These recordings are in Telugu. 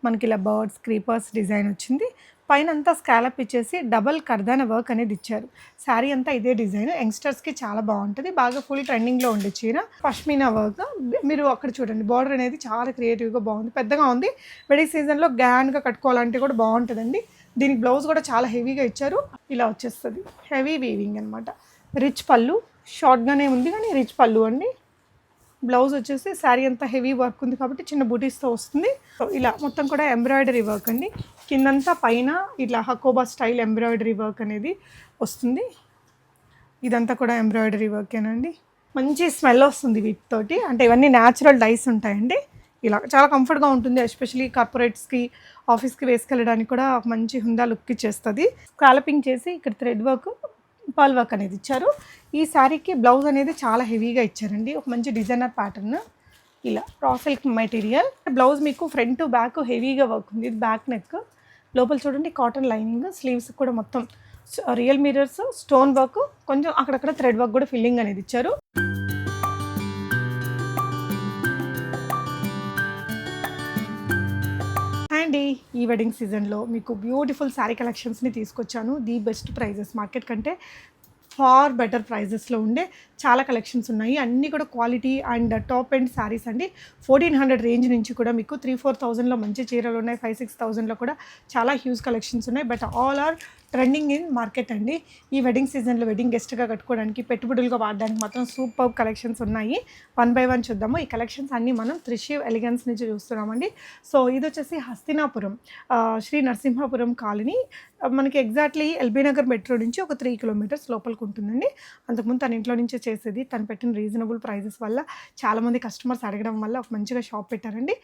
మనకి ఇలా బర్డ్స్ క్రీపర్స్ డిజైన్ వచ్చింది. పైన అంతా స్కాలప్ ఇచ్చేసి డబల్ కర్దాన వర్క్ అనేది ఇచ్చారు. శారీ అంతా ఇదే డిజైన్, యంగ్స్టర్స్కి చాలా బాగుంటుంది. బాగా ఫుల్ ట్రెండింగ్లో ఉండే చీర పష్మీనా వర్క్. మీరు అక్కడ చూడండి, బార్డర్ అనేది చాలా క్రియేటివ్గా బాగుంది, పెద్దగా ఉంది. వెడ్డింగ్ సీజన్లో గ్రాండ్గా కట్టుకోవాలంటే కూడా బాగుంటుందండి. దీనికి బ్లౌజ్ కూడా చాలా హెవీగా ఇచ్చారు. ఇలా వచ్చేస్తుంది, హెవీ వీవింగ్ అనమాట. రిచ్ పళ్ళు, షార్ట్గానే ఉంది కానీ రిచ్ పళ్ళు అండి. బ్లౌజ్ వచ్చేసి శారీ అంతా హెవీ వర్క్ ఉంది కాబట్టి చిన్న బూటీస్తో వస్తుంది. సో ఇలా మొత్తం కూడా ఎంబ్రాయిడరీ వర్క్ అండి. కిందంతా పైన ఇట్లా హకోబా స్టైల్ ఎంబ్రాయిడరీ వర్క్ అనేది వస్తుంది. ఇదంతా కూడా ఎంబ్రాయిడరీ వర్కేనండి. మంచి స్మెల్ వస్తుంది వీటితోటి, అంటే ఇవన్నీ న్యాచురల్ డైస్ ఉంటాయండి. ఇలా చాలా కంఫర్ట్గా ఉంటుంది, ఎస్పెషలీ కార్పొరేట్స్కి ఆఫీస్కి వేసుకెళ్ళడానికి కూడా మంచి హుందా లుక్ ఇచ్చేస్తుంది. స్కాలపింగ్ చేసి ఇక్కడ థ్రెడ్ వర్క్ పర్ల్ వర్క్ అనేది ఇచ్చారు. ఈ శారీకి బ్లౌజ్ అనేది చాలా హెవీగా ఇచ్చారండి, ఒక మంచి డిజైనర్ ప్యాటర్న్. ఇలా రా సిల్క్ మెటీరియల్. బ్లౌజ్ మీకు ఫ్రంట్ బ్యాక్ హెవీగా వర్క్ ఉంది. ఇది బ్యాక్ నెక్, లోపల చూడండి కాటన్ లైనింగ్. స్లీవ్స్ కూడా మొత్తం రియల్ మిర్రర్స్, స్టోన్ వర్క్, కొంచెం అక్కడక్కడ థ్రెడ్ వర్క్ కూడా ఫిల్లింగ్ అనేది ఇచ్చారు. అండి ఈ వెడ్డింగ్ సీజన్లో మీకు బ్యూటిఫుల్ శారీ కలెక్షన్స్ని తీసుకొచ్చాను. ది బెస్ట్ ప్రైజెస్, మార్కెట్ కంటే ఫార్ బెటర్ ప్రైజెస్లో ఉండే చాలా కలెక్షన్స్ ఉన్నాయి. అన్నీ కూడా quality and top end saris అండి. 1400 రేంజ్ నుంచి కూడా మీకు 3-4,000లో మంచి చీరలు ఉన్నాయి, 5-6,000లో కూడా చాలా హ్యూజ్ కలెక్షన్స్ ఉన్నాయి. But all are trending in market అండి. ఈ వెడ్డింగ్ సీజన్లో వెడ్డింగ్ గెస్ట్గా కట్టుకోవడానికి, పెట్టుబడులుగా వాడడానికి మాత్రం సూపర్ కలెక్షన్స్ ఉన్నాయి. 1 by 1 చూద్దాము. ఈ కలెక్షన్స్ అన్నీ మనం త్రిషివ్ ఎలిగెన్స్ నుంచి చూస్తున్నామండి. సో ఇది వచ్చేసి హస్తినాపురం, శ్రీ నరసింహాపురం కాలనీ. మనకి ఎగ్జాక్ట్లీ ఎల్బీ నగర్ మెట్రో నుంచి ఒక 3 kilometers లోపలికి ఉంటుందండి. అంతకుముందు తన ఇంట్లో నుంచే చేసేది. తను పెట్టిన రీజనబుల్ ప్రైజెస్ వల్ల చాలామంది కస్టమర్స్ అడగడం వల్ల ఒక మంచిగా షాప్ పెట్టారండి.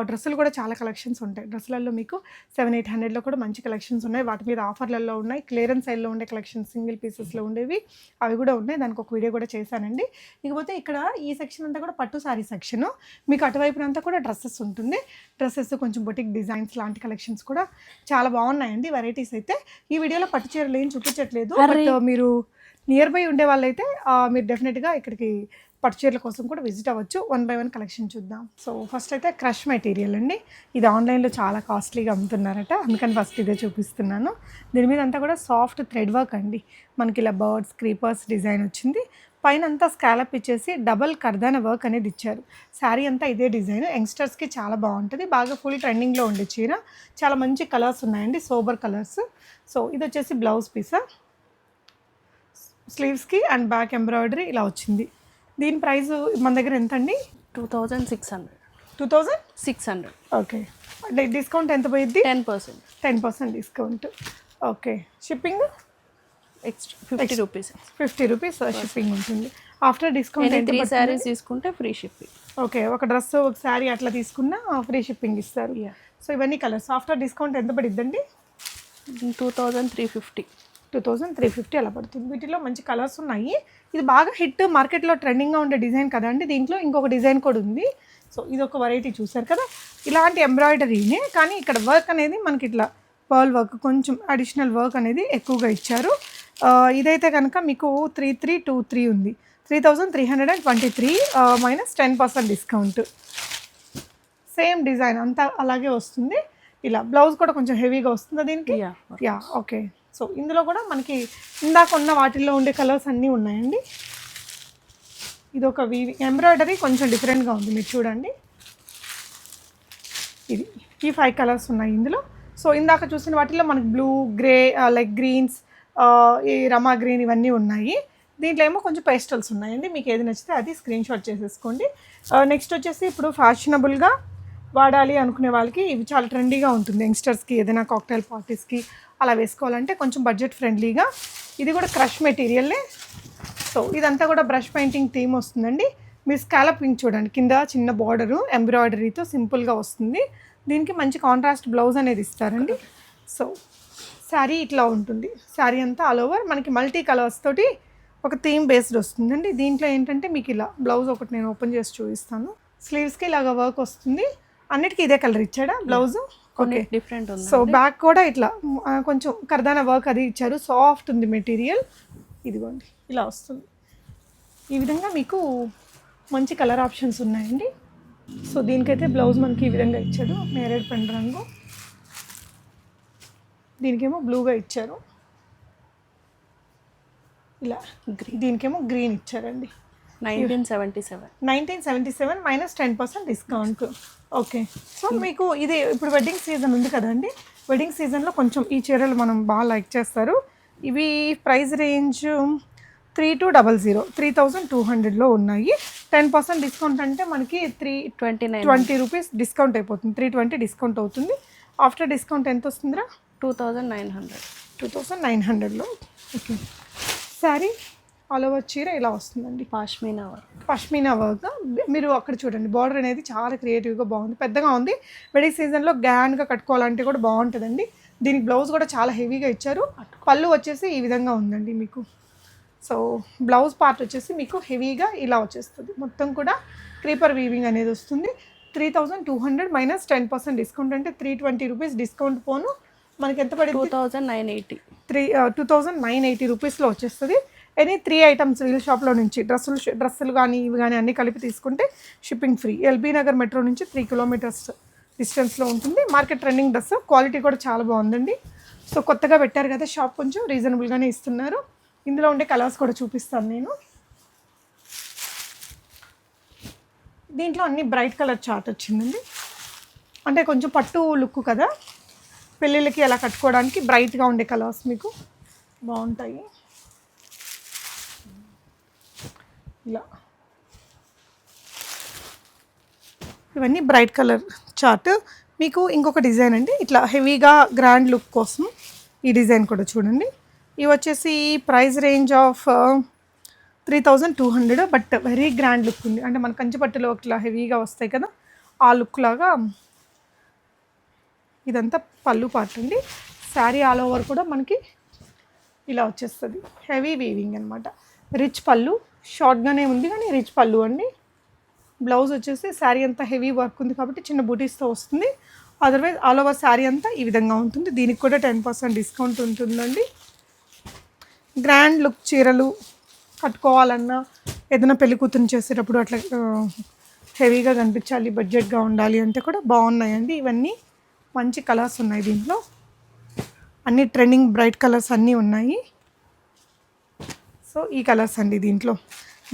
డ్రెస్సులు కూడా చాలా కలెక్షన్స్ ఉంటాయి. డ్రెస్సులలో మీకు 700-800లో కూడా మంచి కలెక్షన్స్ ఉన్నాయి. వాటి మీద ఆఫర్లలో ఉన్నాయి. క్లియరెన్స్ సైడ్లో ఉండే కలెక్షన్స్, సింగిల్ పీసెస్లో ఉండేవి అవి కూడా ఉన్నాయి. దానికి ఒక వీడియో కూడా చేశానండి. ఇకపోతే ఇక్కడ ఈ సెక్షన్ అంతా కూడా పట్టు సారీ సెక్షను. మీకు అటువైపున అంతా కూడా డ్రెస్సెస్ ఉంటుంది. డ్రెస్సెస్ కొంచెం బొటిక్ డిజైన్స్ లాంటి కలెక్షన్స్ కూడా చాలా బాగున్నాయండి. వెరైటీస్ అయితే ఈ వీడియోలో పట్టు చీరలు ఏం చూపించట్లేదు. బట్ మీరు నియర్ బై ఉండే వాళ్ళైతే మీరు డెఫినెట్గా ఇక్కడికి పట్టు చీరల కోసం కూడా విజిట్ అవ్వచ్చు. 1 by 1 కలెక్షన్ చూద్దాం. సో ఫస్ట్ అయితే క్రష్ మెటీరియల్ అండి. ఇది ఆన్లైన్లో చాలా కాస్ట్లీగా అమ్ముతున్నారట, అందుకని ఫస్ట్ ఇదే చూపిస్తున్నాను. దీని మీద అంతా కూడా సాఫ్ట్ థ్రెడ్ వర్క్ అండి. మనకి ఇలా బర్డ్స్ క్రీపర్స్ డిజైన్ వచ్చింది. పైన అంతా స్కాలప్ ఇచ్చేసి డబల్ కర్దాన వర్క్ అనేది ఇచ్చారు. శారీ అంతా ఇదే డిజైన్, యంగ్స్టర్స్కి చాలా బాగుంటుంది. బాగా ఫుల్ ట్రెండింగ్లో ఉండే చీర. చాలా మంచి కలర్స్ ఉన్నాయండి, సోబర్ కలర్స్. సో ఇది వచ్చేసి బ్లౌజ్ పీస్, స్లీవ్స్కి అండ్ బ్యాక్ ఎంబ్రాయిడరీ ఇలా వచ్చింది. దీని ప్రైస్ మన దగ్గర ఎంత అండి? 2600. 2600. ఓకే. డిస్కౌంట్ ఎంత పోయిద్ది? 10% discount. Okay. Shipping extra 50 rupees. 50 rupees shipping ఉంటుంది. ఆఫ్టర్ డిస్కౌంట్ 3 sarees తీసుకుంటే ఫ్రీ షిప్పింగ్. ఓకే. ఒక డ్రెస్ ఒక శారీ అట్లా తీసుకున్నా ఫ్రీ షిప్పింగ్ ఇస్తారు. సో ఇవన్నీ కలర్స్. ఆఫ్టర్ డిస్కౌంట్ ఎంత పడిద్దండి? 2350. 2350 అలా పడుతుంది. వీటిలో మంచి కలర్స్ ఉన్నాయి. ఇది బాగా హిట్, మార్కెట్లో ట్రెండింగ్గా ఉండే డిజైన్ కదండి. దీంట్లో ఇంకొక డిజైన్ కూడా ఉంది. సో ఇది ఒక వెరైటీ చూసారు కదా. ఇలాంటి ఎంబ్రాయిడరీనే కానీ ఇక్కడ వర్క్ అనేది మనకి ఇట్లా పర్ల్ వర్క్, కొంచెం అడిషనల్ వర్క్ అనేది ఎక్కువగా ఇచ్చారు. ఇదైతే కనుక మీకు 3323 ఉంది. 3323 మైనస్ 10% డిస్కౌంట్. సేమ్ డిజైన్ అంతా అలాగే వస్తుంది. ఇలా బ్లౌజ్ కూడా కొంచెం హెవీగా వస్తుందా దీనికి? యా. ఓకే. సో ఇందులో కూడా మనకి ఇందాక ఉన్న వాటిల్లో ఉండే కలర్స్ అన్నీ ఉన్నాయండి. ఇది ఒక ఎంబ్రాయిడరీ కొంచెం డిఫరెంట్గా ఉంది, మీరు చూడండి. ఇది ఈ 5 కలర్స్ ఉన్నాయి ఇందులో. సో ఇందాక చూసిన వాటిల్లో మనకి బ్లూ, గ్రే, లైక్ గ్రీన్స్, ఈ రమా గ్రీన్ ఇవన్నీ ఉన్నాయి. దీంట్లో ఏమో కొంచెం పేస్టల్స్ ఉన్నాయండి. మీకు ఏది నచ్చితే అది స్క్రీన్ షాట్ చేసేసుకోండి. నెక్స్ట్ వచ్చేసి ఇప్పుడు ఫ్యాషనబుల్గా వాడాలి అనుకునే వాళ్ళకి ఇవి చాలా ట్రెండీగా ఉంటుంది. యంగ్స్టర్స్కి ఏదైనా కాక్టైల్ పార్టీస్కి అలా వేసుకోవాలంటే కొంచెం బడ్జెట్ ఫ్రెండ్లీగా. ఇది కూడా క్రష్ మెటీరియల్లే. సో ఇదంతా కూడా బ్రష్ పెయింటింగ్ థీమ్ వస్తుందండి. మీరు స్కాలపింగ్ చూడండి, కింద చిన్న బార్డరు ఎంబ్రాయిడరీతో సింపుల్గా వస్తుంది. దీనికి మంచి కాంట్రాస్ట్ బ్లౌజ్ అనేది ఇస్తారండి. సో శారీ ఇట్లా ఉంటుంది. శారీ అంతా ఆల్ ఓవర్ మనకి మల్టీ కలర్స్ తోటి ఒక థీమ్ బేస్డ్ వస్తుందండి. దీంట్లో ఏంటంటే మీకు ఇలా బ్లౌజ్ ఒకటి నేను ఓపెన్ చేసి చూపిస్తాను. స్లీవ్స్కి ఇలాగ వర్క్ వస్తుంది. అన్నిటికీ ఇదే కలర్ ఇచ్చాడా బ్లౌజ్? ఓకే. డిఫరెంట్ ఉంది. సో బ్యాక్ కూడా ఇట్లా కొంచెం కర్దాన వర్క్ అది ఇచ్చారు. సాఫ్ట్ ఉంది మెటీరియల్. ఇదిగోండి ఇలా వస్తుంది. ఈ విధంగా మీకు మంచి కలర్ ఆప్షన్స్ ఉన్నాయండి. సో దీనికైతే బ్లౌజ్ మనకి ఈ విధంగా ఇచ్చాడు, నేరేడు పండు రంగు. దీనికేమో బ్లూగా ఇచ్చారు ఇలా, దీనికేమో గ్రీన్ ఇచ్చారండి. 1977. 1977 మైనస్ 10% డిస్కౌంట్. ఓకే, సో మీకు ఇది ఇప్పుడు వెడ్డింగ్ సీజన్ ఉంది కదండి, వెడ్డింగ్ సీజన్లో కొంచెం ఈ చీరలు మనం బాగా లైక్ చేస్తారు. ఇవి ప్రైస్ రేంజ్ 3200, 3200లో ఉన్నాయి. 10% డిస్కౌంట్ అంటే మనకి 320 రూపీస్ డిస్కౌంట్ అయిపోతుంది, 320 డిస్కౌంట్ అవుతుంది. ఆఫ్టర్ డిస్కౌంట్ ఎంత వస్తుందిరా? 2900. 2900లో. ఓకే, శారీ ఆల్ ఓవర్ చీర ఇలా వస్తుందండి, పాష్మీనా వర్క్. పష్మీనా వర్క్. మీరు అక్కడ చూడండి, బార్డర్ అనేది చాలా క్రియేటివ్గా బాగుంది, పెద్దగా ఉంది. వెడ్డింగ్ సీజన్లో గ్రాండ్గా కట్టుకోవాలంటే కూడా బాగుంటుందండి. దీనికి బ్లౌజ్ కూడా చాలా హెవీగా ఇచ్చారు. పళ్ళు వచ్చేసి ఈ విధంగా ఉందండి మీకు. సో బ్లౌజ్ పార్ట్ వచ్చేసి మీకు హెవీగా ఇలా వచ్చేస్తుంది, మొత్తం కూడా క్రీపర్ వీవింగ్ అనేది వస్తుంది. 3200 మైనస్ 10% డిస్కౌంట్ అంటే 320 రూపీస్ డిస్కౌంట్ పోను మనకి ఎంత పడింది? 2980. 2980 రూపీస్లో వచ్చేస్తుంది. ఎనీ 3 ఐటమ్స్ వీల్ షాప్లో నుంచి డ్రెస్సులు కానీ ఇవి కానీ అన్నీ కలిపి తీసుకుంటే shipping free. LB Nagar metro నుంచి 3 కిలోమీటర్స్ డిస్టెన్స్లో ఉంటుంది. మార్కెట్ ట్రెండింగ్ డ్రెస్, క్వాలిటీ కూడా చాలా బాగుందండి. సో కొత్తగా పెట్టారు కదా షాప్, కొంచెం రీజనబుల్గానే ఇస్తున్నారు. ఇందులో ఉండే కలర్స్ కూడా చూపిస్తాను నేను. దీంట్లో అన్ని బ్రైట్ కలర్ చార్ట్ వచ్చిందండి, అంటే కొంచెం పట్టు లుక్ కదా, పెళ్ళిళ్ళకి అలా కట్టుకోవడానికి బ్రైట్గా ఉండే కలర్స్ మీకు బాగుంటాయి. ఇలా ఇవన్నీ బ్రైట్ కలర్ చార్ట్. మీకు ఇంకొక డిజైన్ అండి, ఇట్లా హెవీగా గ్రాండ్ లుక్ కోసం ఈ డిజైన్ కూడా చూడండి. ఇవి వచ్చేసి price range of 3200, but very grand look ఉంది. అంటే మన కంచిపట్టులో ఇట్లా హెవీగా వస్తాయి కదా, ఆ లుక్ లాగా. ఇదంతా పళ్ళు పార్ట్ అండి. శారీ ఆల్ ఓవర్ కూడా మనకి ఇలా వచ్చేస్తుంది, హెవీ వీవింగ్ అనమాట. రిచ్ పళ్ళు, షార్ట్గానే ఉంది కానీ రిచ్ పళ్ళు అండి. బ్లౌజ్ వచ్చేసి శారీ అంతా హెవీ వర్క్ ఉంది కాబట్టి చిన్న బూటీస్తో వస్తుంది. అదర్వైజ్ ఆల్ ఓవర్ శారీ అంతా ఈ విధంగా ఉంటుంది. దీనికి కూడా 10% డిస్కౌంట్ ఉంటుందండి. గ్రాండ్ లుక్ చీరలు కట్టుకోవాలన్నా, ఏదైనా పెళ్లి కూతురు చేసేటప్పుడు అట్లా హెవీగా కనిపించాలి, బడ్జెట్గా ఉండాలి అంటే కూడా బాగున్నాయండి. ఇవన్నీ మంచి కలర్స్ ఉన్నాయి దీంట్లో, అన్ని ట్రెండింగ్ బ్రైట్ కలర్స్ అన్నీ ఉన్నాయి. సో ఈ కలర్స్ అండి దీంట్లో.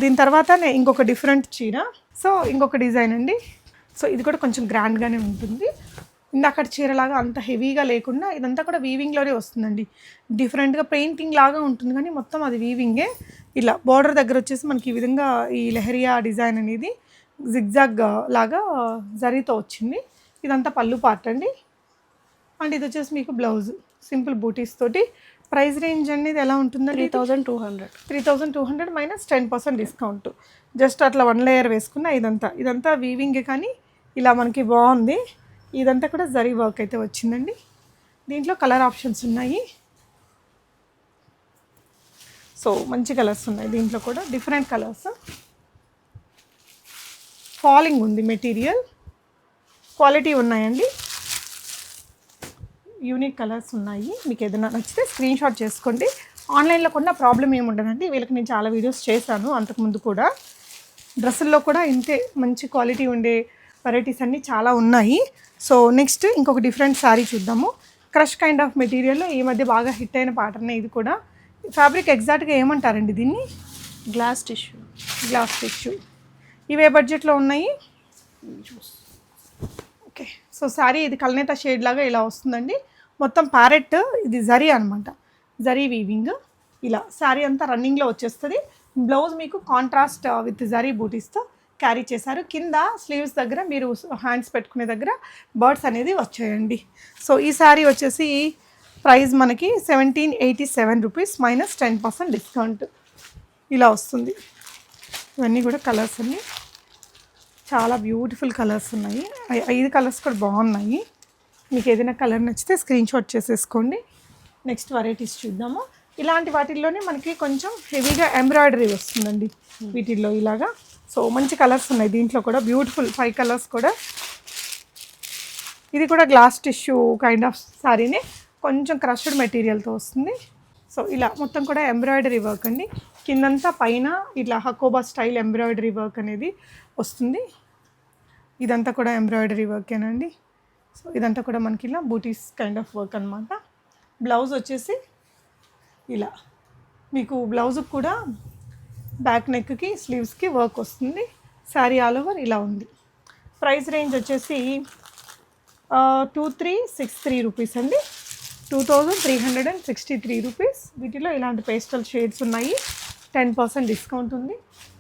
దీని తర్వాత ఇంకొక డిఫరెంట్ చీర, సో ఇంకొక డిజైన్ అండి. సో ఇది కూడా కొంచెం గ్రాండ్గానే ఉంటుంది. ఇందాక చీరలాగా అంత హెవీగా లేకుండా ఇదంతా కూడా వీవింగ్లోనే వస్తుందండి. డిఫరెంట్గా పెయింటింగ్ లాగా ఉంటుంది కానీ మొత్తం అది వీవింగే. ఇలా బార్డర్ దగ్గర వచ్చేసి మనకి ఈ విధంగా ఈ లెహరియా డిజైన్ అనేది జిగ్జాగ్ లాగా జరీతో వచ్చింది. ఇదంతా పళ్ళు పార్ట్ అండి. అండ్ ఇది వచ్చేసి మీకు బ్లౌజ్ సింపుల్ బూటీస్ తోటి. ప్రైస్ రేంజ్ అనేది ఎలా ఉంటుందండి? 3200. 3200 మైనస్ 10% డిస్కౌంట్. జస్ట్ అట్లా 1 లేయర్ వేసుకున్న ఇదంతా వీవింగే కానీ ఇలా మనకి బాగుంది. ఇదంతా కూడా జరీ వర్క్ అయితే వచ్చిందండి. దీంట్లో కలర్ ఆప్షన్స్ ఉన్నాయి. సో మంచి కలర్స్ ఉన్నాయి దీంట్లో కూడా, డిఫరెంట్ కలర్స్. ఫాలింగ్ ఉంది మెటీరియల్, క్వాలిటీ ఉన్నాయండి, యూనిక్ కలర్స్ ఉన్నాయి. మీకు ఏదైనా నచ్చితే స్క్రీన్ షాట్ చేసుకోండి. ఆన్లైన్లో కొన్న ప్రాబ్లం ఏమి ఉండదండి. వీళ్ళకి నేను చాలా వీడియోస్ చేశాను అంతకుముందు కూడా. డ్రెస్సుల్లో కూడా ఇంతే మంచి క్వాలిటీ ఉండే వెరైటీస్ అన్నీ చాలా ఉన్నాయి. సో నెక్స్ట్ ఇంకొక డిఫరెంట్ శారీ చూద్దాము. క్రష్ కైండ్ ఆఫ్ మెటీరియల్లో ఈ మధ్య బాగా హిట్ అయిన ప్యాటర్న్ ఇది కూడా. ఫ్యాబ్రిక్ ఎగ్జాక్ట్గా ఏమంటారండి దీన్ని? Glass tissue. Glass tissue. ఇవే బడ్జెట్లో ఉన్నాయి. ఓకే, సో శారీ ఇది కల్నేత షేడ్ లాగా ఇలా వస్తుందండి. మొత్తం ప్యారెట్, ఇది జరీ అనమాట, జరీ వీవింగ్. ఇలా శారీ అంతా రన్నింగ్లో వచ్చేస్తుంది. బ్లౌజ్ మీకు కాంట్రాస్ట్ విత్ జరీ బూటీస్తో క్యారీ చేశారు. కింద స్లీవ్స్ దగ్గర మీరు హ్యాండ్స్ పెట్టుకునే దగ్గర బర్డ్స్ అనేది వచ్చాయండి. సో ఈ శారీ వచ్చేసి ప్రైస్ మనకి 1787 రూపీస్ మైనస్ 10% డిస్కౌంట్ ఇలా వస్తుంది. ఇవన్నీ కూడా కలర్స్ అన్నీ చాలా బ్యూటిఫుల్ కలర్స్ ఉన్నాయి. 5 కలర్స్ కూడా బాగున్నాయి. మీకు ఏదైనా కలర్ నచ్చితే స్క్రీన్ షాట్ చేసేసుకోండి. నెక్స్ట్ వెరైటీస్ చూద్దాము. ఇలాంటి వాటిల్లోనే మనకి కొంచెం హెవీగా ఎంబ్రాయిడరీ వస్తుందండి వీటిల్లో ఇలాగా. సో మంచి కలర్స్ ఉన్నాయి దీంట్లో కూడా, బ్యూటిఫుల్ 5 కలర్స్ కూడా. ఇది కూడా గ్లాస్ టిష్యూ కైండ్ ఆఫ్ శారీనే, కొంచెం క్రష్డ్ మెటీరియల్తో వస్తుంది. సో ఇలా మొత్తం కూడా ఎంబ్రాయిడరీ వర్క్ అండి. కిందంతా పైన ఇట్లా హకోబా స్టైల్ ఎంబ్రాయిడరీ వర్క్ అనేది వస్తుంది. ఇదంతా కూడా ఎంబ్రాయిడరీ వర్కేనండి. సో ఇదంతా కూడా మనకి ఇలా బూటీస్ కైండ్ ఆఫ్ వర్క్ అనమాట. బ్లౌజ్ వచ్చేసి ఇలా మీకు బ్లౌజ్ కూడా బ్యాక్ నెక్కి స్లీవ్స్కి వర్క్ వస్తుంది. శారీ ఆల్ ఓవర్ ఇలా ఉంది. ప్రైస్ రేంజ్ వచ్చేసి 2363 రూపీస్ అండి. 2363 రూపీస్. వీటిలో ఇలాంటి పేస్టల్ షేడ్స్ ఉన్నాయి. 10% డిస్కౌంట్ ఉంది.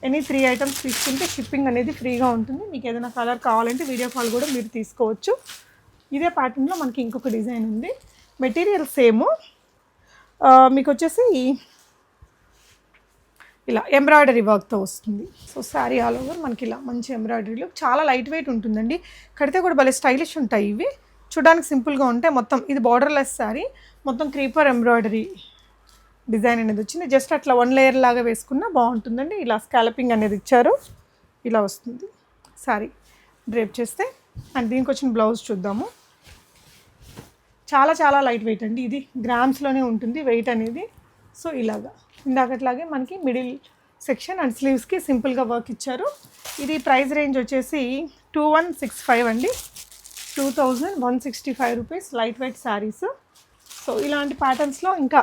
ఎనీ 3 ఐటమ్స్ తీసుకుంటే షిప్పింగ్ అనేది ఫ్రీగా ఉంటుంది. మీకు ఏదైనా కలర్ కావాలంటే వీడియో కాల్ కూడా మీరు తీసుకోవచ్చు. ఇదే ప్యాటర్న్లో మనకి ఇంకొక డిజైన్ ఉంది. Material same. మీకు వచ్చేసి ఇలా ఎంబ్రాయిడరీ వర్క్తో వస్తుంది. సో శారీ ఆల్ ఓవర్ మనకి ఇలా మంచి ఎంబ్రాయిడరీలో చాలా లైట్ వెయిట్ ఉంటుందండి. కడితే కూడా భలే స్టైలిష్ ఉంటాయి ఇవి. చూడడానికి సింపుల్గా ఉంటాయి. మొత్తం ఇది బార్డర్లెస్ శారీ. మొత్తం క్రీపర్ ఎంబ్రాయిడరీ డిజైన్ అనేది వచ్చింది. జస్ట్ అట్లా 1 లేయర్ లాగా వేసుకున్నా బాగుంటుందండి. ఇలా స్కాలపింగ్ అనేది ఇచ్చారు. ఇలా వస్తుంది శారీ డ్రేప్ చేస్తే. అండ్ దీనికి వచ్చిన బ్లౌజ్ చూద్దాము. చాలా చాలా లైట్ వెయిట్ అండి. ఇది గ్రామ్స్లోనే ఉంటుంది వెయిట్ అనేది. సో ఇలాగా ఇందాకట్లాగే మనకి మిడిల్ సెక్షన్ అండ్ స్లీవ్స్కి సింపుల్గా వర్క్ ఇచ్చారు. ఇది ప్రైస్ రేంజ్ వచ్చేసి 2165 అండి. 2165 rupees. Light weight saris. So ఇలాంటి ప్యాటర్న్స్లో ఇంకా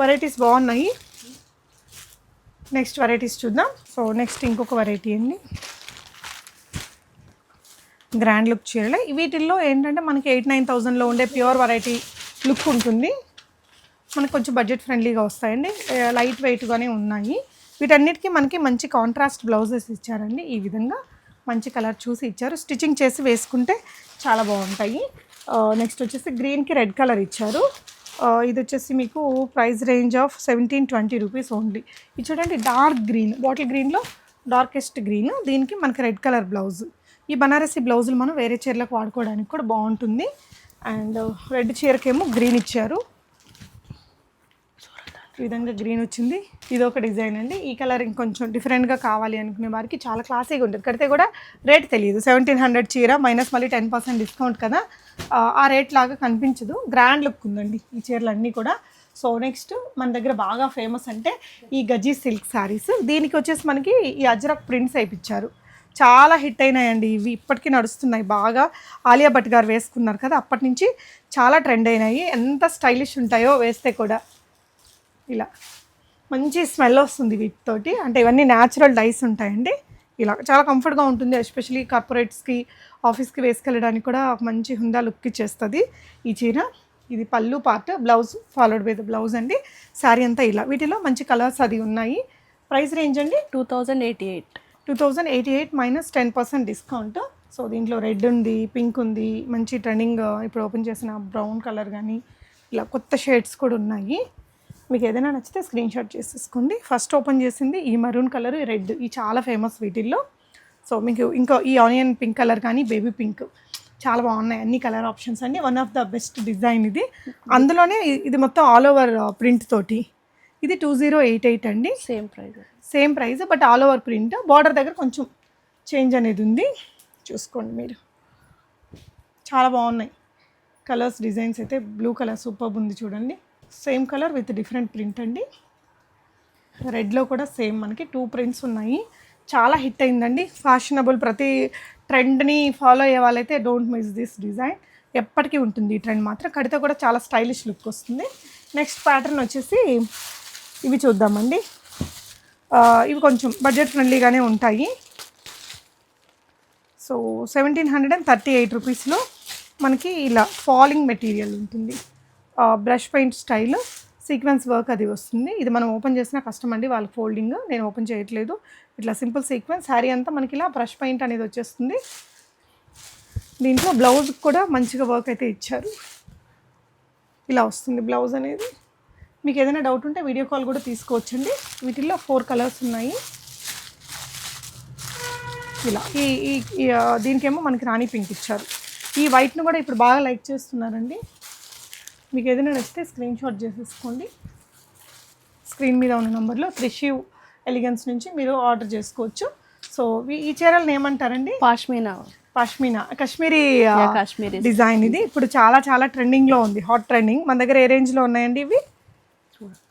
వెరైటీస్ బాగున్నాయి. నెక్స్ట్ వెరైటీస్ చూద్దాం. సో నెక్స్ట్ ఇంకొక వెరైటీ అండి. గ్రాండ్ లుక్ చీరలే. వీటిల్లో ఏంటంటే మనకి 8,000-9,000లో ఉండే ప్యూర్ వెరైటీ లుక్ ఉంటుంది. మనకు కొంచెం బడ్జెట్ ఫ్రెండ్లీగా వస్తాయండి. లైట్ వెయిట్గానే ఉన్నాయి. వీటన్నిటికీ మనకి మంచి కాంట్రాస్ట్ బ్లౌజెస్ ఇచ్చారండి. ఈ విధంగా మంచి కలర్ చూసి ఇచ్చారు. స్టిచ్చింగ్ చేసి వేసుకుంటే చాలా బాగుంటాయి. నెక్స్ట్ వచ్చేసి గ్రీన్కి రెడ్ కలర్ ఇచ్చారు. ఇది వచ్చేసి మీకు price range of 1720 rupees only. ఇది చూడండి డార్క్ గ్రీన్, బాటిల్ గ్రీన్లో డార్కెస్ట్ గ్రీన్. దీనికి మనకి రెడ్ కలర్ బ్లౌజ్. ఈ బనారసి బ్లౌజులు మనం వేరే చీరలకు వాడుకోవడానికి కూడా బాగుంటుంది. అండ్ రెడ్ చీరకేమో గ్రీన్ ఇచ్చారు. ఈ విధంగా గ్రీన్ వచ్చింది. ఇది ఒక డిజైన్ అండి. ఈ కలర్ ఇంకొంచెం డిఫరెంట్గా కావాలి అనుకునే వారికి చాలా క్లాసీగా ఉంటుంది. కడితే కూడా రేట్ తెలియదు. 1700 చీర మైనస్ మళ్ళీ 10% డిస్కౌంట్ కదా, ఆ రేట్ లాగా కనిపించదు. గ్రాండ్ లుక్ ఉందండి ఈ చీరలన్నీ కూడా. సో నెక్స్ట్ మన దగ్గర బాగా ఫేమస్ అంటే ఈ గజీ సిల్క్ శారీస్. దీనికి వచ్చేసి మనకి ఈ అజ్రక్ ప్రింట్స్ వేయించారు. చాలా హిట్ అయినాయండి ఇవి. ఇప్పటికీ నడుస్తున్నాయి బాగా. ఆలియా భట్ గారు వేసుకున్నారు కదా, అప్పటి నుంచి చాలా ట్రెండ్ అయినాయి. ఎంత స్టైలిష్ ఉంటాయో వేస్తే కూడా. ఇలా మంచి స్మెల్ వస్తుంది వీటితోటి. అంటే ఇవన్నీ న్యాచురల్ డైస్ ఉంటాయండి. ఇలా చాలా కంఫర్ట్గా ఉంటుంది. ఎస్పెషలీ కార్పొరేట్స్కి, ఆఫీస్కి వేసుకెళ్ళడానికి కూడా మంచి హుందా లుక్ ఇచ్చేస్తుంది ఈ చీర. ఇది పళ్ళు part, blouse followed by the blouse అండి. శారీ అంతా ఇలా. వీటిలో మంచి కలర్స్ అది ఉన్నాయి. ప్రైస్ రేంజ్ అండి 2088 మైనస్ 10% డిస్కౌంట్. సో దీంట్లో రెడ్ ఉంది, పింక్ ఉంది, మంచి ట్రెండింగ్ ఇప్పుడు ఓపెన్ చేసిన బ్రౌన్ కలర్ కానీ ఇలా కొత్త షేడ్స్ కూడా ఉన్నాయి. మీకు ఏదైనా నచ్చితే స్క్రీన్ షాట్ చేసేసుకోండి. ఫస్ట్ ఓపెన్ చేసింది ఈ మరూన్ కలర్, రెడ్. ఈ చాలా ఫేమస్ వీటిల్లో. సో మీకు ఇంకా ఈ ఆనియన్ పింక్ కలర్ కానీ బేబీ పింక్ చాలా బాగున్నాయి. అన్ని కలర్ ఆప్షన్స్ అండి. One of the best design ఇది. అందులోనే ఇది మొత్తం ఆల్ ఓవర్ ప్రింట్ తోటి. ఇది 2088 అండి. Same price but all over print. Border దగ్గర కొంచెం చేంజ్ అనేది ఉంది. చూసుకోండి మీరు. చాలా బాగున్నాయి కలర్స్. డిజైన్స్ అయితే బ్లూ కలర్ సూపర్ ఉంది చూడండి. Same colour with different print అండి. రెడ్లో కూడా సేమ్ మనకి 2 ప్రింట్స్ ఉన్నాయి. చాలా హిట్ అయిందండి. ఫ్యాషనబుల్, ప్రతి ట్రెండ్ని ఫాలో అయ్యే వాళ్ళైతే డోంట్ మిస్ దిస్ డిజైన్. ఎప్పటికీ ఉంటుంది ఈ ట్రెండ్ మాత్రం. కడితే కూడా చాలా స్టైలిష్ లుక్ వస్తుంది. నెక్స్ట్ ప్యాటర్న్ వచ్చేసి ఇవి చూద్దామండి. ఇవి కొంచెం బడ్జెట్ ఫ్రెండ్లీగానే ఉంటాయి. సో 1738 రూపీస్లో మనకి ఇలా ఫాలింగ్ మెటీరియల్ ఉంటుంది. Brush paint style sequence work అది వస్తుంది. ఇది మనం ఓపెన్ చేసిన కష్టం అండి, వాళ్ళ ఫోల్డింగ్. నేను ఓపెన్ చేయట్లేదు. ఇట్లా సింపుల్ సీక్వెన్స్. శారీ అంతా మనకి ఇలా బ్రష్ పెయింట్ అనేది వచ్చేస్తుంది. దీంట్లో బ్లౌజ్ కూడా మంచిగా వర్క్ అయితే ఇచ్చారు. ఇలా వస్తుంది బ్లౌజ్ అనేది. మీకు ఏదైనా డౌట్ ఉంటే వీడియో కాల్ కూడా తీసుకోవచ్చండి. వీటిల్లో 4 కలర్స్ ఉన్నాయి. ఇలా దీనికేమో మనకి రాణి పింక్ ఇచ్చారు. ఈ వైట్ను కూడా ఇప్పుడు బాగా లైక్ చేస్తున్నారండి. మీకు ఏదైనా నచ్చితే స్క్రీన్ షాట్ చేసేసుకోండి. స్క్రీన్ మీద ఉన్న నెంబర్లో త్రిషివ్ ఎలిగెన్స్ నుంచి మీరు ఆర్డర్ చేసుకోవచ్చు. సో ఈ చీరలను ఏమంటారండి? పాష్మీనా కాశ్మీరీ డిజైన్. ఇది ఇప్పుడు చాలా చాలా ట్రెండింగ్లో ఉంది, హాట్ ట్రెండింగ్. మన దగ్గర ఏ రేంజ్లో ఉన్నాయండి ఇవి?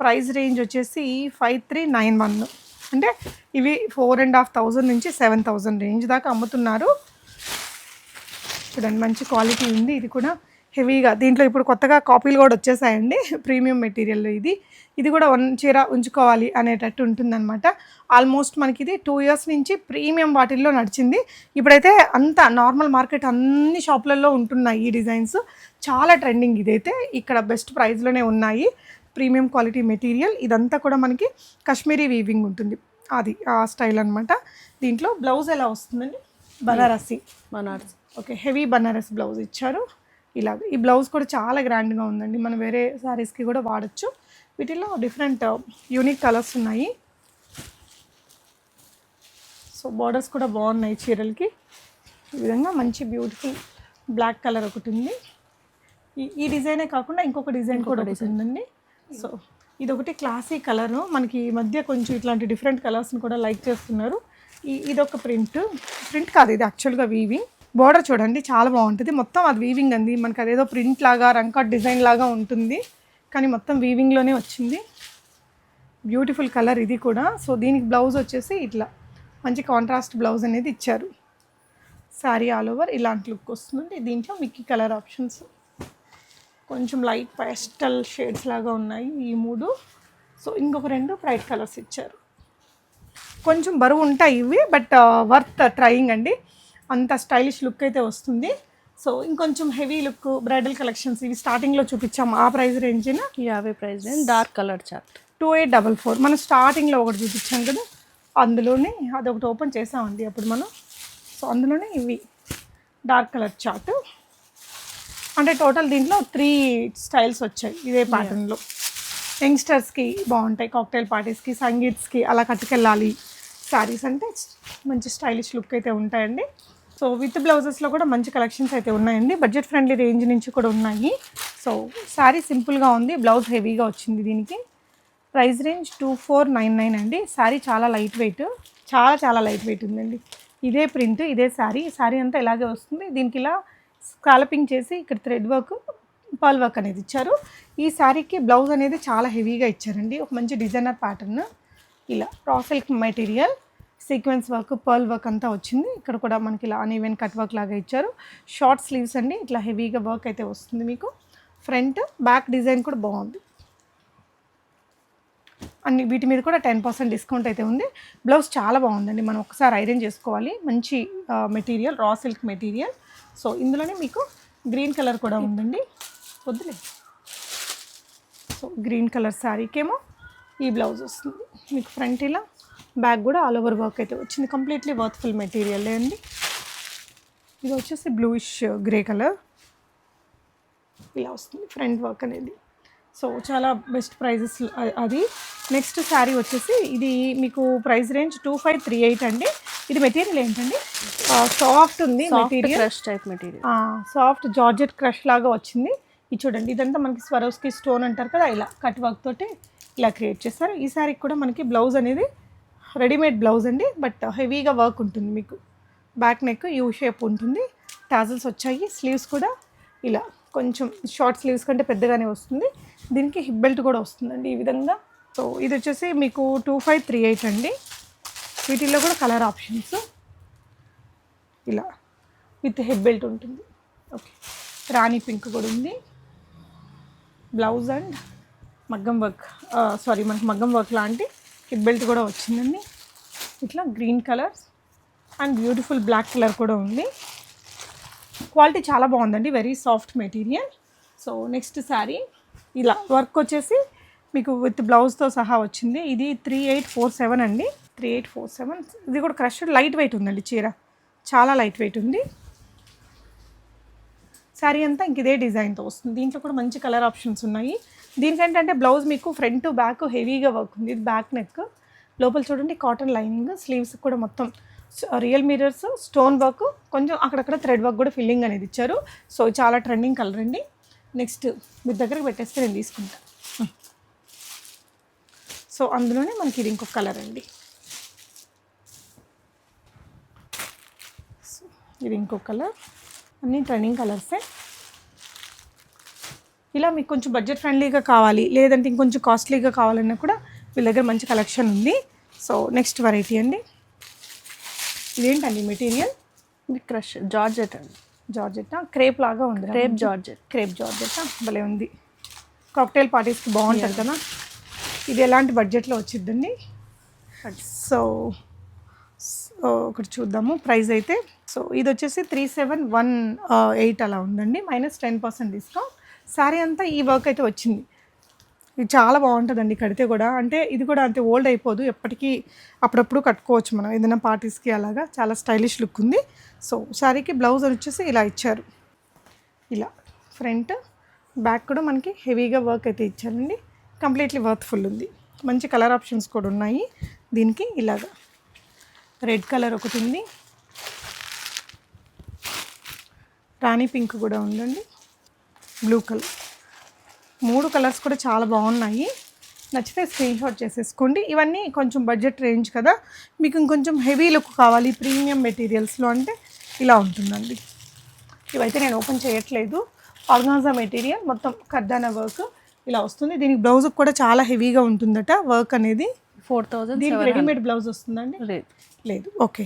ప్రైస్ రేంజ్ వచ్చేసి 5391. అంటే ఇవి 4,500 నుంచి 7,000 రేంజ్ దాకా అమ్ముతున్నారు. చూడండి మంచి క్వాలిటీ ఉంది. ఇది కూడా హెవీగా, దీంట్లో ఇప్పుడు కొత్తగా కాపీలు కూడా వచ్చేసాయండి. ప్రీమియం మెటీరియల్ ఇది కూడా వన్ చీర ఉంచుకోవాలి అనేటట్టు ఉంటుందన్నమాట. ఆల్మోస్ట్ మనకి ఇది 2 ఇయర్స్ నుంచి ప్రీమియం వాటిల్లో నడిచింది. ఇప్పుడైతే అంత నార్మల్ మార్కెట్ అన్ని షాపులలో ఉంటున్నాయి ఈ డిజైన్స్. చాలా ట్రెండింగ్ ఇదైతే. ఇక్కడ బెస్ట్ ప్రైస్లోనే ఉన్నాయి. Premium quality material. ఇదంతా కూడా మనకి కాశ్మీరీ వీవింగ్ ఉంటుంది, అది ఆ స్టైల్ అనమాట. దీంట్లో బ్లౌజ్ ఎలా వస్తుందండి? Banarasi. Okay, heavy Banaras blouse ఇచ్చారు. ఇలాగ ఈ బ్లౌజ్ కూడా చాలా గ్రాండ్గా ఉందండి. మనం వేరే శారీస్కి కూడా వాడచ్చు. వీటిలో డిఫరెంట్ యూనిక్ కలర్స్ ఉన్నాయి. సో బార్డర్స్ కూడా బాగున్నాయి చీరలకి. ఈ విధంగా మంచి బ్యూటిఫుల్ బ్లాక్ కలర్ ఒకటి ఉంది. ఈ డిజైనే కాకుండా ఇంకొక డిజైన్ కూడా ఒకటి ఉందండి. సో ఇదొకటి క్లాసీ కలరు. మనకి ఈ మధ్య కొంచెం ఇట్లాంటి డిఫరెంట్ కలర్స్ని కూడా లైక్ చేస్తున్నారు. ఇదొక ప్రింట్ కాదు, ఇది యాక్చువల్గా వీవింగ్. బోర్డర్ చూడండి చాలా బాగుంటుంది. మొత్తం అది వీవింగ్ అండి. మనకి అదేదో ప్రింట్ లాగా రంకాట్ డిజైన్ లాగా ఉంటుంది, కానీ మొత్తం వీవింగ్లోనే వచ్చింది. బ్యూటిఫుల్ కలర్ ఇది కూడా. సో దీనికి బ్లౌజ్ వచ్చేసి ఇట్లా మంచి కాంట్రాస్ట్ బ్లౌజ్ అనేది ఇచ్చారు. శారీ ఆల్ ఓవర్ ఇలాంటి లుక్ వస్తుంది. దీంట్లో మీకు కలర్ ఆప్షన్స్ కొంచెం లైట్ పేస్టల్ షేడ్స్ లాగా ఉన్నాయి ఈ 3. సో ఇంకొక 2 బ్రైట్ కలర్స్ ఇచ్చారు. కొంచెం బరువు ఉంటాయి ఇవి, బట్ వర్త్ ట్రయింగ్ అండి. అంత స్టైలిష్ లుక్ అయితే వస్తుంది. సో ఇంకొంచెం హెవీ లుక్ బ్రైడల్ కలెక్షన్స్ ఇవి స్టార్టింగ్లో చూపించాము. ఆ ప్రైస్ రేంజ్ అవే price range. Dark colour chart 2844. మనం స్టార్టింగ్లో ఒకటి చూపించాం కదా, అందులోనే అదొకటి ఓపెన్ చేసామండి అప్పుడు మనం. సో అందులోనే ఇవి డార్క్ కలర్ చార్ట్. అంటే టోటల్ దీంట్లో 3 స్టైల్స్ వచ్చాయి ఇదే ప్యాటర్న్లో. యంగ్స్టర్స్కి బాగుంటాయి, కాక్టైల్ పార్టీస్కి, సంగీత్స్కి అలా కట్టుకెళ్ళాలి శారీస్ అంటే మంచి స్టైలిష్ లుక్ అయితే ఉంటాయండి. సో విత్ బ్లౌజెస్లో కూడా మంచి కలెక్షన్స్ అయితే ఉన్నాయండి. బడ్జెట్ ఫ్రెండ్లీ రేంజ్ నుంచి కూడా ఉన్నాయి. సో శారీ సింపుల్గా ఉంది, బ్లౌజ్ హెవీగా వచ్చింది. దీనికి ప్రైస్ రేంజ్ 2499 అండి. శారీ చాలా లైట్ వెయిట్, చాలా లైట్ వెయిట్ ఉందండి. ఇదే ప్రింట్, ఇదే శారీ అంతా ఇలాగే వస్తుంది. దీనికి ఇలా స్కాలపింగ్ చేసి ఇక్కడ థ్రెడ్ వర్క్, పర్ల్ వర్క్ అనేది ఇచ్చారు. ఈ శారీకి బ్లౌజ్ అనేది చాలా హెవీగా ఇచ్చారండి. ఒక మంచి డిజైనర్ ప్యాటర్న్. ఇలా raw silk material, sequence work, pearl work అంతా వచ్చింది. ఇక్కడ కూడా మనకి ఇలా అన్ఈవెన్ కట్ వర్క్ లాగా ఇచ్చారు. షార్ట్ స్లీవ్స్ అండి. ఇట్లా హెవీగా వర్క్ అయితే వస్తుంది మీకు. ఫ్రంట్ బ్యాక్ డిజైన్ కూడా బాగుంది. అన్ని వీటి మీద కూడా 10% డిస్కౌంట్ అయితే ఉంది. బ్లౌజ్ చాలా బాగుందండి. మనం ఒకసారి ఐరన్ చేసుకోవాలి. మంచి మెటీరియల్, రా సిల్క్ మెటీరియల్. సో ఇందులోనే మీకు గ్రీన్ కలర్ కూడా ఉందండి. వద్దులే. సో గ్రీన్ కలర్ శారీకేమో ఈ బ్లౌజ్ వస్తుంది మీకు. ఫ్రంట్ ఇలా, బ్యాక్ కూడా ఆల్ ఓవర్ వర్క్ అయితే వచ్చింది. కంప్లీట్లీ వర్త్ఫుల్ మెటీరియల్ అండి. ఇది వచ్చేసి బ్లూయిష్ గ్రే కలర్ ఇలా వస్తుంది ఫ్రంట్ వర్క్ అనేది. సో చాలా బెస్ట్ ప్రైజెస్ అది. నెక్స్ట్ శారీ వచ్చేసి ఇది మీకు ప్రైస్ రేంజ్ 2538 అండి. ఇది మెటీరియల్ ఏంటండి? సాఫ్ట్ ఉంది material, crush type material. Soft georgette crush లాగా వచ్చింది. ఇది చూడండి, ఇదంతా మనకి స్వరోస్కి స్టోన్ అంటారు కదా, ఇలా కట్ వర్క్ తోటి ఇలా క్రియేట్ చేస్తారు. ఈ శారీకి కూడా మనకి బ్లౌజ్ అనేది రెడీమేడ్ బ్లౌజ్ అండి, బట్ హెవీగా వర్క్ ఉంటుంది మీకు. బ్యాక్ నెక్ యూ షేప్ ఉంటుంది, టాజల్స్ వచ్చాయి. స్లీవ్స్ కూడా ఇలా కొంచెం షార్ట్ స్లీవ్స్ కంటే పెద్దగానే వస్తుంది. దీనికి హిప్ బెల్ట్ కూడా వస్తుందండి ఈ విధంగా. సో ఇది వచ్చేసి మీకు 2538 అండి. వీటిల్లో కూడా కలర్ ఆప్షన్స్ ఇలా విత్ హిప్ బెల్ట్ ఉంటుంది. ఓకే, రాణి పింక్ కూడా ఉంది. బ్లౌజ్ అండ్ మగ్గం వర్క్, మనకి మగ్గం వర్క్ లాంటి హిప్ బెల్ట్ కూడా వచ్చిందండి. ఇట్లా green colour and beautiful black colour కూడా ఉంది. క్వాలిటీ చాలా బాగుందండి, very soft material. So next sari ఇలా వర్క్ వచ్చేసి మీకు విత్ బ్లౌజ్తో సహా వచ్చింది. ఇది 3847 అండి. 3847. ఇది కూడా క్రష్డ్ లైట్ వెయిట్ ఉందండి చీర, చాలా లైట్ వెయిట్ ఉంది. శారీ అంతా ఇంక ఇదే డిజైన్తో వస్తుంది. దీంట్లో కూడా మంచి కలర్ ఆప్షన్స్ ఉన్నాయి. దీనికంటే బ్లౌజ్ మీకు ఫ్రంట్ బ్యాక్ హెవీగా వర్క్ ఉంది. ఇది బ్యాక్ నెక్, లోపల చూడండి కాటన్ లైనింగ్, స్లీవ్స్ కూడా మొత్తం రియల్ మిరర్స్, స్టోన్ వర్క్, కొంచెం అక్కడక్కడ థ్రెడ్ వర్క్ కూడా ఫిల్లింగ్ అనేది ఇచ్చారు. సో చాలా ట్రెండింగ్ కలర్ అండి. నెక్స్ట్ మీ దగ్గరకు పెట్టేస్తే నేను తీసుకుంటాను. సో అందులోనే మనకి ఇది ఇంకొక కలర్ అండి. సో ఇది ఇంకొక కలర్, అన్నీ ట్రెండింగ్ కలర్సే. ఇలా మీకు కొంచెం బడ్జెట్ ఫ్రెండ్లీగా కావాలి, లేదంటే ఇంకొంచెం కాస్ట్లీగా కావాలన్నా కూడా వీళ్ళ దగ్గర మంచి కలెక్షన్ ఉంది. సో నెక్స్ట్ వెరైటీ అండి. ఇదేంటండి మెటీరియల్? ఇది క్రష్ జార్జెట్ అండి. జార్జెట్ క్రేప్ లాగా ఉంది. Crepe georgette. క్రేప్ జార్జెట్ భలే ఉంది. కాక్టైల్ పార్టీస్కి బాగుంటుంది కదా. ఇది ఎలాంటి బడ్జెట్లో వచ్చిద్దండి? సో ఒకటి చూద్దాము ప్రైస్ అయితే. సో ఇది వచ్చేసి 3718 అలా ఉందండి, -10% డిస్కౌంట్. శారీ అంతా ఈ వర్క్ అయితే వచ్చింది. ఇది చాలా బాగుంటుందండి కడితే కూడా. అంటే ఇది కూడా అంతే ఓల్డ్ అయిపోదు, ఎప్పటికీ అప్పుడప్పుడు కట్టుకోవచ్చు మనం ఏదైనా పార్టీస్కి అలాగా. చాలా స్టైలిష్ లుక్ ఉంది. సో శారీకి బ్లౌజ్ వచ్చేసి ఇలా ఇచ్చారు. ఇలా ఫ్రంట్ బ్యాక్ కూడా మనకి హెవీగా వర్క్ అయితే ఇచ్చారండి. కంప్లీట్లీ వర్త్ఫుల్ ఉంది. మంచి కలర్ ఆప్షన్స్ కూడా ఉన్నాయి దీనికి. ఇలాగా రెడ్ కలర్ ఒకటి ఉంది, రాణి పింక్ కూడా ఉందండి, బ్లూ కలర్. 3 కలర్స్ కూడా చాలా బాగున్నాయి. నచ్చితే స్క్రీన్ షాట్ చేసేసుకోండి. ఇవన్నీ కొంచెం బడ్జెట్ రేంజ్ కదా, మీకు ఇంకొంచెం హెవీ లుక్ కావాలి ప్రీమియం మెటీరియల్స్లో అంటే ఇలా ఉంటుందండి. ఇవైతే నేను ఓపెన్ చేయట్లేదు. ఆర్గాన్జా మెటీరియల్ మొత్తం కర్దానా వర్క్ ఇలా వస్తుంది. దీనికి బ్లౌజ్ కూడా చాలా హెవీగా ఉంటుందట వర్క్ అనేది. 4000. దీనికి రెడీమేడ్ బ్లౌజ్ వస్తుందండి? లేదు. ఓకే.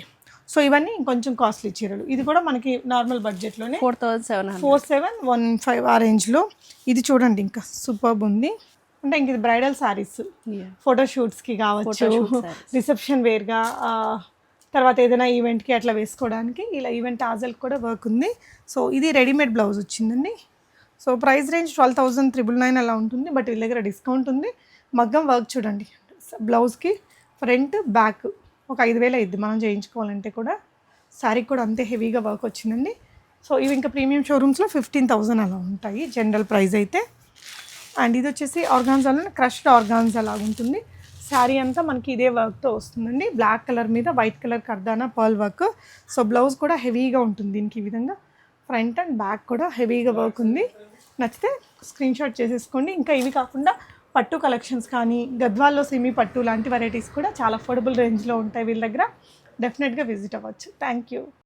సో ఇవన్నీ ఇంకొంచెం కాస్ట్లీ చీరలు. ఇది కూడా మనకి నార్మల్ బడ్జెట్లోనే 4715 ఆ రేంజ్లో. ఇది చూడండి ఇంకా సూపర్బ్ ఉంది. అంటే ఇంక ఇది బ్రైడల్ శారీస్, ఫోటోషూట్స్కి కావచ్చు, రిసెప్షన్ వేర్గా, తర్వాత ఏదైనా ఈవెంట్కి అట్లా వేసుకోవడానికి. ఇలా ఈవెంట్ ఆజల్కి కూడా వర్క్ ఉంది. సో ఇది రెడీమేడ్ బ్లౌజ్ వచ్చిందండి. సో ప్రైస్ రేంజ్ 12,999 అలా ఉంటుంది. బట్ వీళ్ళ దగ్గర డిస్కౌంట్ ఉంది. మగ్గం వర్క్ చూడండి, బ్లౌజ్కి ఫ్రంట్ బ్యాక్ ఒక 5,000 అయింది మనం చేయించుకోవాలంటే కూడా. శారీకి కూడా అంతే హెవీగా వర్క్ వచ్చిందండి. సో ఇవి ఇంకా ప్రీమియం షోరూమ్స్లో 15,000 అలా ఉంటాయి జనరల్ ప్రైస్ అయితే. అండ్ ఇది వచ్చేసి ఆర్గాన్జాలో క్రష్డ్ ఆర్గాన్జా లాగా ఉంటుంది. శారీ అంతా మనకి ఇదే వర్క్తో వస్తుందండి. బ్లాక్ కలర్ మీద వైట్ కలర్ కర్దానా పర్ల్ వర్క్. సో బ్లౌజ్ కూడా హెవీగా ఉంటుంది దీనికి. ఈ విధంగా ఫ్రంట్ అండ్ బ్యాక్ కూడా హెవీగా వర్క్ ఉంది. నచ్చితే స్క్రీన్ షాట్ చేసేసుకోండి. ఇంకా ఇవి కాకుండా పట్టు కలెక్షన్స్ కానీ, గద్వాల్లో సెమీ పట్టు లాంటి వెరైటీస్ కూడా చాలా అఫోర్డబుల్ రేంజ్లో ఉంటాయి వీళ్ళ దగ్గర. డెఫినెట్గా విజిట్ అవ్వచ్చు. Thank you.